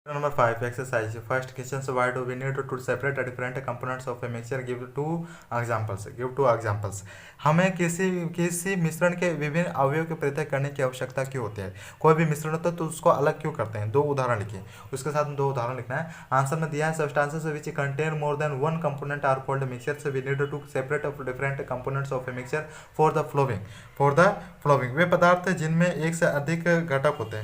Number 5 exercise. First question, so why do we need to separate the different components of a mixture? Give two examples. Give two examples. हमें किसी किसी मिश्रण के विभिन्न अवयव के पृथक करने की आवश्यकता क्यों होती है? कोई भी मिश्रण होता है तो उसको अलग क्यों करते हैं? दो उदाहरण लिखिए, उसके साथ में दो उदाहरण लिखना है। आंसर में दिया है substances which contain more than one component are called mixture, so we need to separate different components of a mixture for the following. वे पदार्थ जिनमें एक से अधिक घटक होते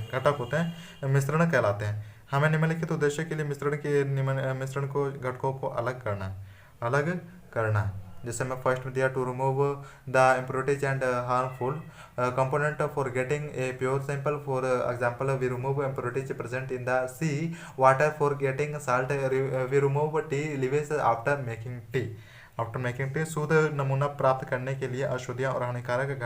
हैं मिश्रण कहलाते हैं। हमें निम्नलिखित उद्देश्य के लिए मिश्रण को घटकों को अलग करना है। जैसे मैं फर्स्ट में दिया to remove the impurities and harmful component for getting a pure sample. For example, we remove impurities present in the sea water for getting salt. We remove tea leaves after making tea. शुद्ध नमूना प्राप्त करने के लिए अशुद्धियाँ और हानिकारक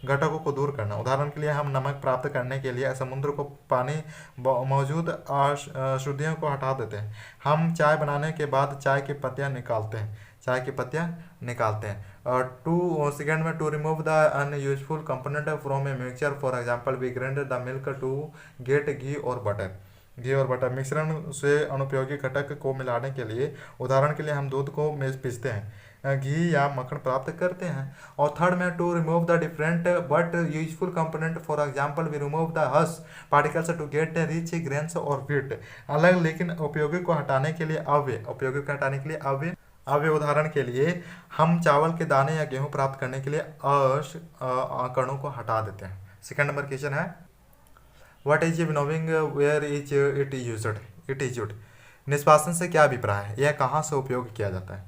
घटकों को दूर करना। उदाहरण के लिए हम नमक प्राप्त करने के लिए समुद्र को पानी मौजूद अशुद्धियों को हटा देते हैं। हम चाय बनाने के बाद चाय की पत्तियां निकालते हैं। और सेकेंड में to remove the unuseful component from a mixture. For example, we grind the milk to get ghee और बटर। मिश्रण से अनुपयोगी घटक को मिलाने के लिए, उदाहरण के लिए हम दूध को पीसते हैं, घी या मक्खन प्राप्त करते हैं। और थर्ड में to remove the different but useful component. For example, we remove the husk particles to get rich grains और व्हीट। अलग लेकिन उपयोगी को हटाने के लिए अव्यय। उदाहरण के लिए हम चावल के दाने या गेहूं प्राप्त करने के लिए कणों को हटा देते हैं। सेकंड नंबर क्वेश्चन है, what is winnowing, where is it used? निष्पासन से क्या अभिप्राय है? यह कहाँ से उपयोग किया जाता है?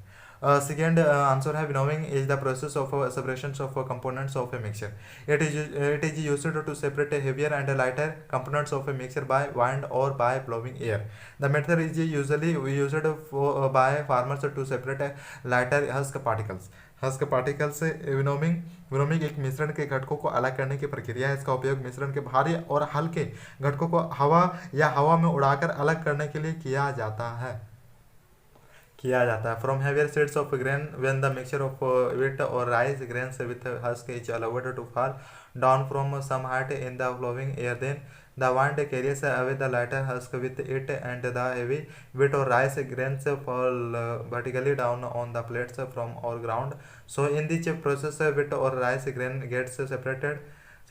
सेकेंड आंसर है, winnowing is the process of separation of components of a mixture. It is used to separate heavier and lighter components of a mixture by wind or by blowing air. The method is usually used by farmers to separate lighter husk particles. Winnowing एक मिश्रण के घटकों को अलग करने की प्रक्रिया है। इसका उपयोग मिश्रण के भारी और हल्के घटकों को हवा में उड़ाकर अलग करने के लिए किया जाता है। From heavier seeds of grain, when the mixture of wheat or rice grains with husk is allowed to fall down from some height in the flowing air, then the wind carries away the lighter husk with it, and the heavy wheat or rice grains fall vertically down on the plates from our ground. So in this process, wheat or rice grain gets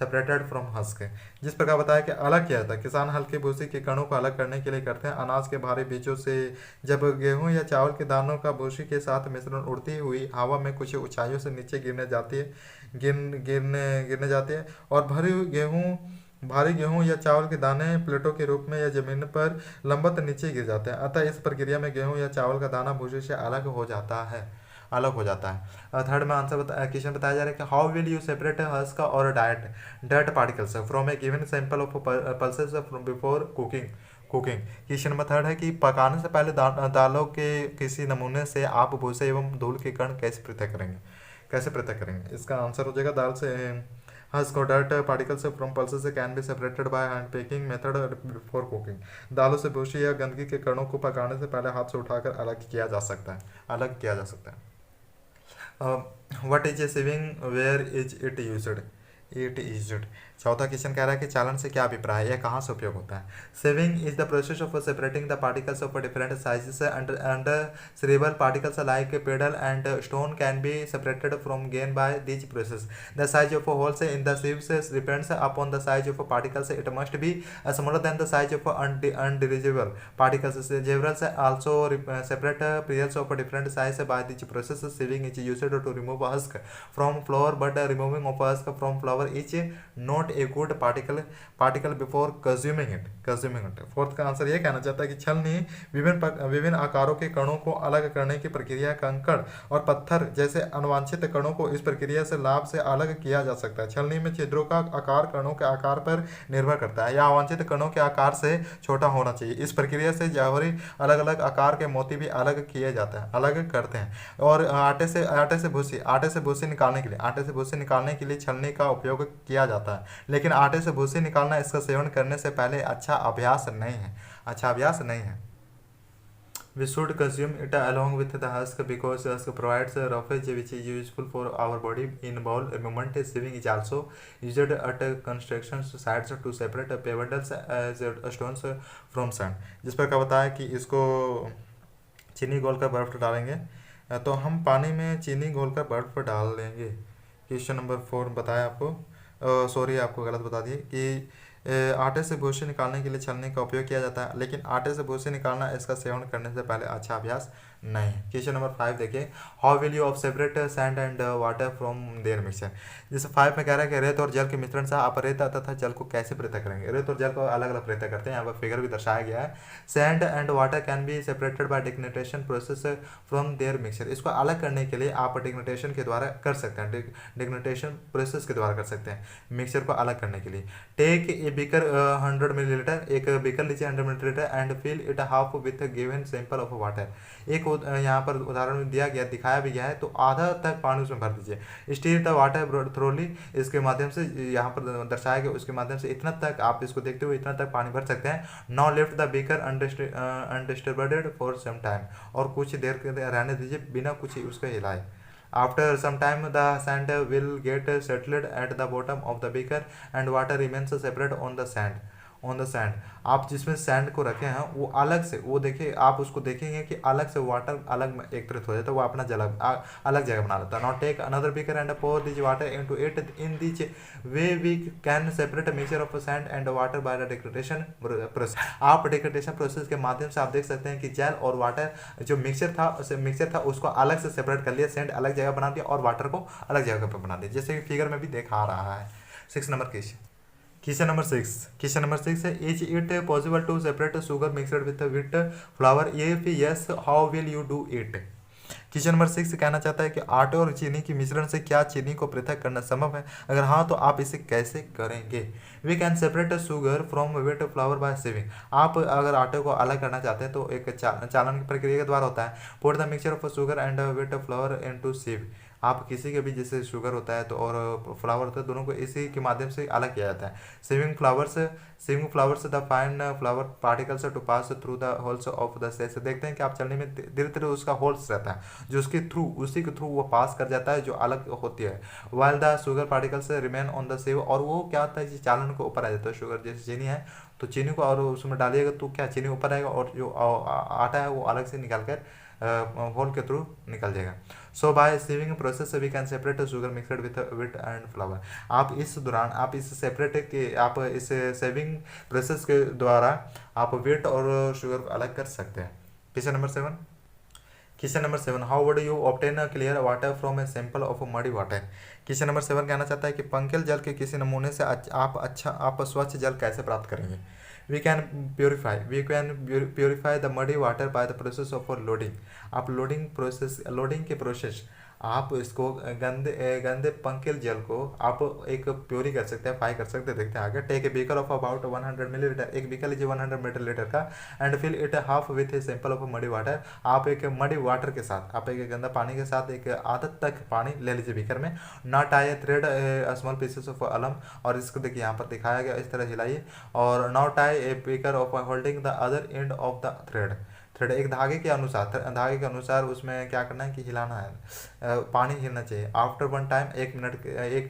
separated from husk. जिस प्रकार बताया कि अलग किया जाता है, किसान हल्के भूसी के कणों को अलग करने के लिए करते हैं। अनाज के भारी बीजों से जब गेहूं या चावल के दानों का भूसी के साथ मिश्रण उड़ती हुई हवा में कुछ ऊंचाइयों से नीचे गिरने जाती है और भारी गेहूं या चावल के दाने प्लेटों के रूप में या जमीन पर लंबवत नीचे गिर जाते हैं। अतः इस प्रक्रिया में गेहूं या चावल का दाना भूसी से अलग हो जाता है। थर्ड में आंसर क्वेश्चन बताया जा रहा है कि how will you separate husk और डाइट particles from a given sample of pulses before cooking. Question number third है कि पकाने से पहले दालों के किसी नमूने से आप भूसे एवं धूल के कण कैसे पृथक करेंगे? इसका आंसर हो जाएगा, दाल से हस्क और डाइट particles from pulses can be separated by hand packing method before cooking. दालों से भूसी या गंदगी के कणों को पकाने से पहले हाथ से उठाकर अलग किया जा सकता है। What is a sieving, where is it used? चौथा क्वेश्चन कह रहा है कि चालन से क्या अभिप्राय है? यह कहाँ से उपयोग होता है? Saving is the process of separating the particles of different sizes under cerebral particles like petal and stone can be separated from gain by this process. The size of holes in the sieves depends upon the size of particles. It must be smaller than the size of undivisible particles. Several also separate pearls of different size by this process. Sieving is used to remove husk from flour, but removing of husk from flour is not a good particle before consuming it. Fourth का answer ये कहना चाहता है कि छलनी विभिन्न आकारों के कणों को अलग करने की प्रक्रिया कंकड़ और पत्थर जैसे अनवांछित कणों को इस प्रक्रिया से लाभ से अलग किया जा सकता है। छलनी में छिद्रों का आकार कणों के आकार पर निर्भर करता है या अवांछित कणों के आकार से छोटा होना चाहिए। इस प्रक्रिया से जौहरी अलग अलग आकार के मोती भी अलग करते हैं। और आटे से भूसी निकालने के लिए छलनी का उपयोग किया जाता है, लेकिन आटे से भूसी निकालना इसका सेवन करने से पहले अच्छा अभ्यास नहीं है। We should consume it along with the husk because husk provides roughage which is useful for our body in bowel movement. Sieving is also used at construction sites to separate pebbles as stones from sand. जिस पर क्या बताया कि इसको चीनी घोल कर बर्फ डालेंगे, तो हम पानी में चीनी घोल कर बर्फ डाल लेंगे। क्वेश्चन नंबर 4 बताया आपको, सॉरी आपको गलत बता दिए कि आटे से भूसी निकालने के लिए छलनी का उपयोग किया जाता है, लेकिन आटे से भूसी निकालना इसका सेवन करने से पहले अच्छा अभ्यास नहीं है। क्वेश्चन नंबर 5 देखिए, how will you of separate sand and water from their mixture. जैसे 5 में कह रहा है कि रेत और जल के मिश्रण से आप रेत तथा जल को कैसे पृथक करेंगे। रेत और जल को अलग अलग पृथक करते हैं, यहाँ पर फिगर भी दर्शाया गया है। Sand and water can be separated by decantation process from their mixture. इसको अलग करने के लिए आप डिग्नेटेशन के द्वारा कर सकते हैं, डिग्नेटेशन प्रोसेस के द्वारा कर सकते हैं मिक्सचर को अलग करने के लिए। टेक ए बीकर 100 मिलीलीटर, एक बीकर लीजिए 100 millilitre and fill it half with given sample of water. एक यहाँ पर उदाहरण में दिखाया भी गया है, तो आधा तक पानी उसमें भर दीजिए। स्टीर द वाटर थ्रोली, इसके माध्यम से यहाँ पर दर्शाया गया उसके माध्यम से इतना तक आप इसको देखते हुए इतना तक पानी भर सकते हैं। Now lift the beaker undisturbed for some time, और कुछ देर रहने दीजिए बिना कुछ उसको हिलाए। After some time the sand will get settled at the bottom of the beaker and water remains separate on the sand। आप जिसमें सैंड को रखे हैं वो अलग से, वो देखिए आप उसको देखेंगे कि अलग से वाटर अलग में एकत्रित हो जाता है, वो अपना जल अलग जगह बना लेता है। Not take another beaker and pour this water into it, in this way we can separate mixture of sand and water by the degradation process. आप डिग्रेडेशन प्रोसेस के माध्यम से आप देख सकते हैं कि जल और वाटर जो मिक्सचर था उसको अलग से सेपरेट कर लिया, सैंड अलग जगह बना दिया और वाटर को अलग जगह पर बना दिया, जैसे कि फिगर में भी देखा रहा है। 6 नंबर क्वेश्चन नंबर 6 है, is it possible to separate sugar mixed with wheat flour, if yes how will you do it. Question number 6 कहना चाहता है कि आटे और चीनी के मिश्रण से क्या चीनी को पृथक करना संभव है, अगर हाँ तो आप इसे कैसे करेंगे। We can separate sugar from wheat flour by sieving. आप अगर आटे को अलग करना चाहते हैं तो एक चालन की प्रक्रिया के द्वारा होता है। Put the mixture of sugar and wheat flour into sieve. आप किसी के भी जैसे शुगर होता है तो और फ्लावर होता है, दोनों को इसी के माध्यम से अलग किया जाता है। Sieving flowers the fine flour particles to pass through the holes of the cells. देखते हैं कि आप चलने में धीरे धीरे उसका होल्स रहता है जो उसी के थ्रू वो पास कर जाता है जो अलग होती है। While the sugar particles remain on the save, और वो क्या होता है चालन को ऊपर आ जाता है। शुगर जैसे चीनी है तो चीनी को और उसमें डालिएगा तो क्या चीनी ऊपर आएगा और जो आटा है वो अलग से निकाल कर होल के थ्रू निकल जाएगा। So by sieving process we can separate sugar mixed with wheat and flour. आप इस दौरान आप इस सेपरेट के आप इस सेविंग प्रोसेस के द्वारा आप व्हीट और शुगर को अलग कर सकते हैं। Question number 7, how would you obtain clear water from A sample of muddy water. Question number 7 कहना चाहता है कि पंकिल जल के किसी नमूने से आप स्वच्छ जल कैसे प्राप्त करेंगे। we can purify the muddy water by the process of loading। आप लोडिंग के प्रोसेस आप इसको गंदे पंकिल जल को आप एक प्योरी कर सकते हैं, फ्राई कर सकते हैं। देखते हैं आगे। Take a beaker of about 100 millilitre, एक बीकर लीजिए 100 मिलीलीटर का, and fill it half with a sample of muddy water. आप एक मडी वाटर के साथ, आप एक गंदा पानी के साथ एक आदत तक पानी ले लीजिए बीकर में। Not I thread small pieces of अलम, और इसको देखिए यहाँ पर दिखाया गया इस तरह हिलाइए। और not I A beaker of holding the other end of the thread, एक धागे के अनुसार उसमें क्या करना है कि हिलाना है, पानी हिलना चाहिए। आफ्टर वन टाइम, एक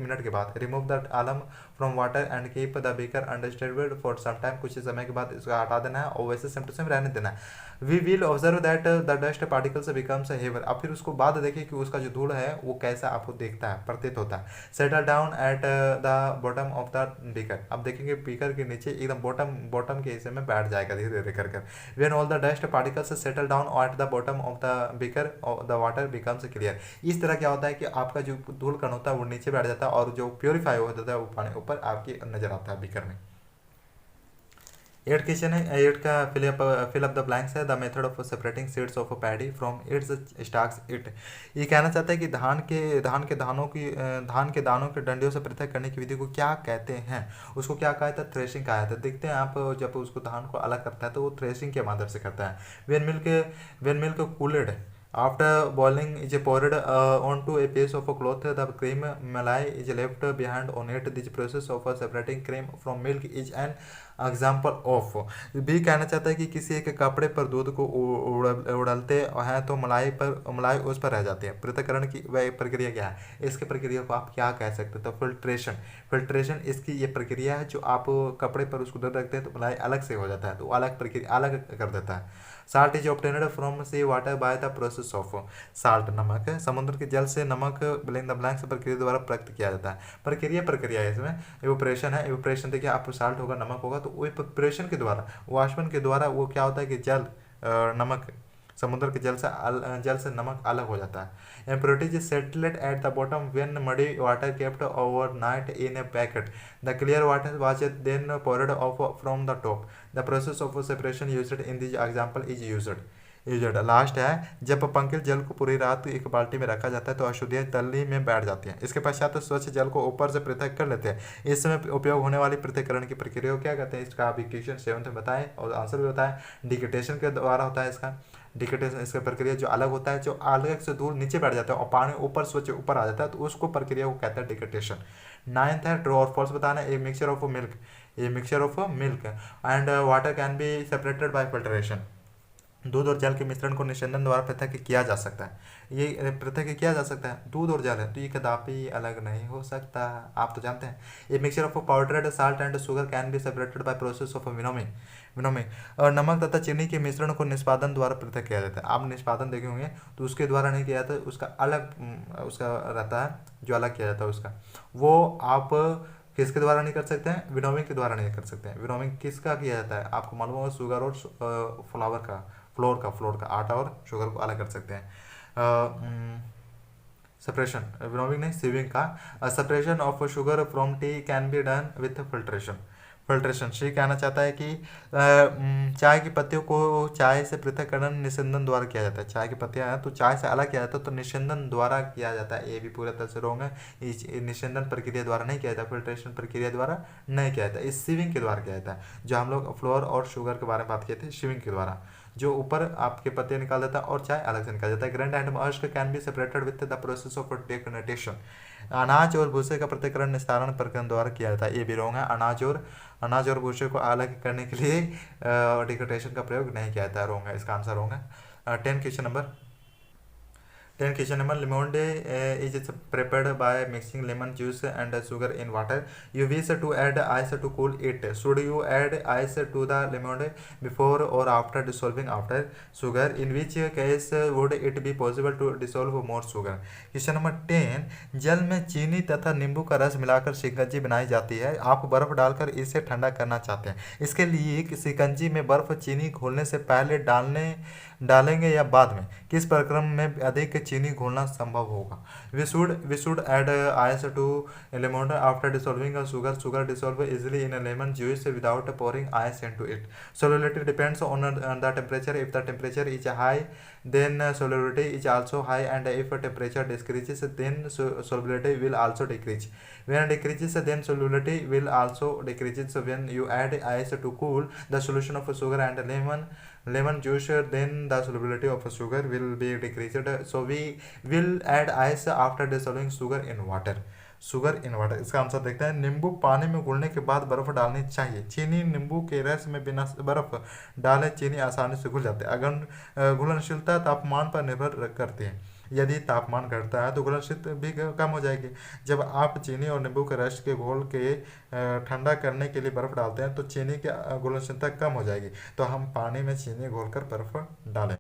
मिनट के बाद, remove the alum from water and keep the beaker undisturbed for some time. कुछ समय के बाद इसको हटा देना है और वैसे सेम टू सेम रहने देना है। We will observe that the dust particles becomes heavier. अब फिर उसको बाद देखिए कि उसका जो धूल है वो कैसा आपको देखता है, प्रतीत होता है। Settle down eight the bottom of the beaker. अब देखेंगे बीकर के नीचे एकदम बॉटम के हिस्से में बैठ जाएगा धीरे धीरे कर। When all the dust particles settle down eight the bottom of the beaker the water becomes clear. इस तरह क्या होता है कि आपका जो धूल कण होता है वो नीचे बैठ जाता है और जो प्योरीफाई हो जाता है वो पानी ऊपर आपकी नजर आता है बीकर में। 8 क्वेश्चन है, 8 का फिल अप द ब्लैंक्स है। The method of separating seeds of paddy from its stalks it. ये कहना चाहता है कि धान के दानों के डंडियों से पृथक करने की विधि को क्या कहते हैं। उसको क्या कहा था, थ्रेशिंग कहा था। देखते हैं आप जब उसको धान को अलग करता है तो वो थ्रेशिंग के माध्यम से करता है। When milk cooled after boiling is poured onto a piece of cloth, the malai is left behind on it. This process of separating cream from milk is an example of. भी कहना चाहता है कि किसी एक कपड़े पर दूध को उड़लते हैं तो मलाई उस पर रह जाती है। पृथक्करण की वह प्रक्रिया क्या है, इसकी प्रक्रिया को आप क्या कह सकते हैं, तो फिल्ट्रेशन। फिल्ट्रेशन इसकी ये प्रक्रिया है, जो आप कपड़े पर उसको दूध रखते हैं तो मलाई अलग से हो जाता है, तो अलग प्रक्रिया अलग कर देता है। Salt is obtained from sea water by the process of. Salt नमक है, समुद्र के जल से नमक बिलिंग द ब्लैंक्स प्रक्रिया द्वारा प्राप्त किया जाता है। प्रक्रिया है इसमें, इवोपरेशन है। इवोपरेशन देखिए, आप साल्ट होगा, नमक होगा, तो इवोपरेशन के द्वारा, वाष्पन के द्वारा वो क्या होता है कि जल नमक समुद्र के जल से नमक अलग हो जाता है। Impurities settled at the bottom when muddy water kept overnight in a packet. The clear water was then poured off from the top. The process of separation used in this example is used. Last है, जब पंकिल जल को पूरी रात एक बाल्टी में रखा जाता है तो अशुद्धियाँ तली में बैठ जाती हैं। इसके पश्चात तो स्वच्छ जल को ऊपर से पृथक कर लेते हैं। इस समय उपयोग होने वाली पृथक्करण की प्रक्रिया को क्या कहते हैं, इसका आप इक्वेशन 7 में बताएं और आंसर भी बताएं। डिकेटेशन के द्वारा होता है इसका। डिकेटेशन इसका प्रक्रिया जो अलग होता है, जो अलग से दूर नीचे बैठ जाता है और पानी ऊपर स्वच्छ ऊपर आ जाता है, तो उसको प्रक्रिया को कहते हैं डिकेटेशन। 9th है, ट्रू और फॉल्स बताना। A mixture of milk and water can be separated bye filtration. दूध और जल के मिश्रण को निस्यंदन द्वारा पृथक किया जा सकता है। ये पृथक किया जा सकता है, दूध और जल है तो ये कदापि अलग नहीं हो सकता, आप तो जानते हैं। ये mixture of powdered salt and sugar can be separated by process of winnowing. और नमक तथा चीनी के मिश्रण को निष्पादन द्वारा पृथक किया जाता है। आप निष्पादन देखे होंगे तो उसके द्वारा नहीं किया जाता, उसका अलग उसका रहता है, जो अलग किया जाता है उसका, वो आप किसके द्वारा नहीं कर सकते हैं, विनोमिंग के द्वारा नहीं कर सकते हैं। विनोमिंग किसका किया जाता है, आपको मालूम होगा, शुगर और फ्लोर का आटा और शुगर को अलग कर सकते हैं। सेपरेशन, विनोविंग नहीं, सीविंग का। Separation of sugar from T can be done with filtration Shri कहना चाहता है कि चाय की पत्तियों को चाय से पृथक्करण निस्यंदन द्वारा किया जाता है। चाय की पत्तियां हैं तो चाय से अलग किया जाता है, तो निस्यंदन द्वारा किया जाता है। ये भी पूरा तरह से रॉन्ग है। निस्यंदन प्रक्रिया द्वारा नहीं किया जाता, फिल्ट्रेशन प्रक्रिया द्वारा नहीं किया जाता, इस सीविंग के द्वारा किया जाता है। जो हम लोग फ्लोर और शुगर के बारे में बात किए थे, सीविंग के द्वारा, जो ऊपर आपके पत्ते निकाल देता है और चाय अलग से निकाल जाता है। Grain and must can be separated with the process of decantation. अनाज और भूसे का पृथक्करण निस्तारण प्रक्रिया द्वारा किया जाता है, ये भी रॉन्ग है। अनाज और भूसे को अलग करने के लिए डिकेटेशन का प्रयोग नहीं किया जाता है, रॉन्ग है, इसका आंसर रॉन्ग है। 10 question number lemonade is prepared by mixing lemon juice and sugar in water. You wish to add ice to cool it. Should you add ice to the lemonade before or after dissolving after sugar? In which case would it be possible to dissolve more sugar? Question number 10, जल में चीनी तथा नींबू का रस मिलाकर शिकंजी बनाई जाती है। आप बर्फ डालकर इसे ठंडा करना चाहते हैं। इसके लिए शिकंजी में बर्फ चीनी घोलने से पहले डालेंगे या बाद में? किस प्रक्रम में अधिक चीनी घोलना संभव होगा? We should add ice to lemon after dissolving sugar. Sugar dissolve easily in lemon juice without pouring ice into it. Solubility depends on the temperature. If the temperature is high, then solubility is also high, and if temperature decreases, then solubility will also decrease. When decreases, then solubility will also decreases. When you add ice to cool the solution of sugar and lemon juice, then the solubility of sugar will be decreased. So we will add ice after dissolving sugar in water. इसका answer देखते हैं। नींबू पानी में घुलने के बाद बर्फ डालनी चाहिए। चीनी नींबू के रस में बिना बर्फ डाले चीनी आसानी से घुल जाती है। अगर घुलनशीलता तापमान पर निर्भर करती है। यदि तापमान घटता है तो घुलनशीलता भी कम हो जाएगी। जब आप चीनी और नींबू के रस के घोल के ठंडा करने के लिए बर्फ डालते हैं तो चीनी की घुलनशीलता कम हो जाएगी, तो हम पानी में चीनी घोलकर बर्फ डालें।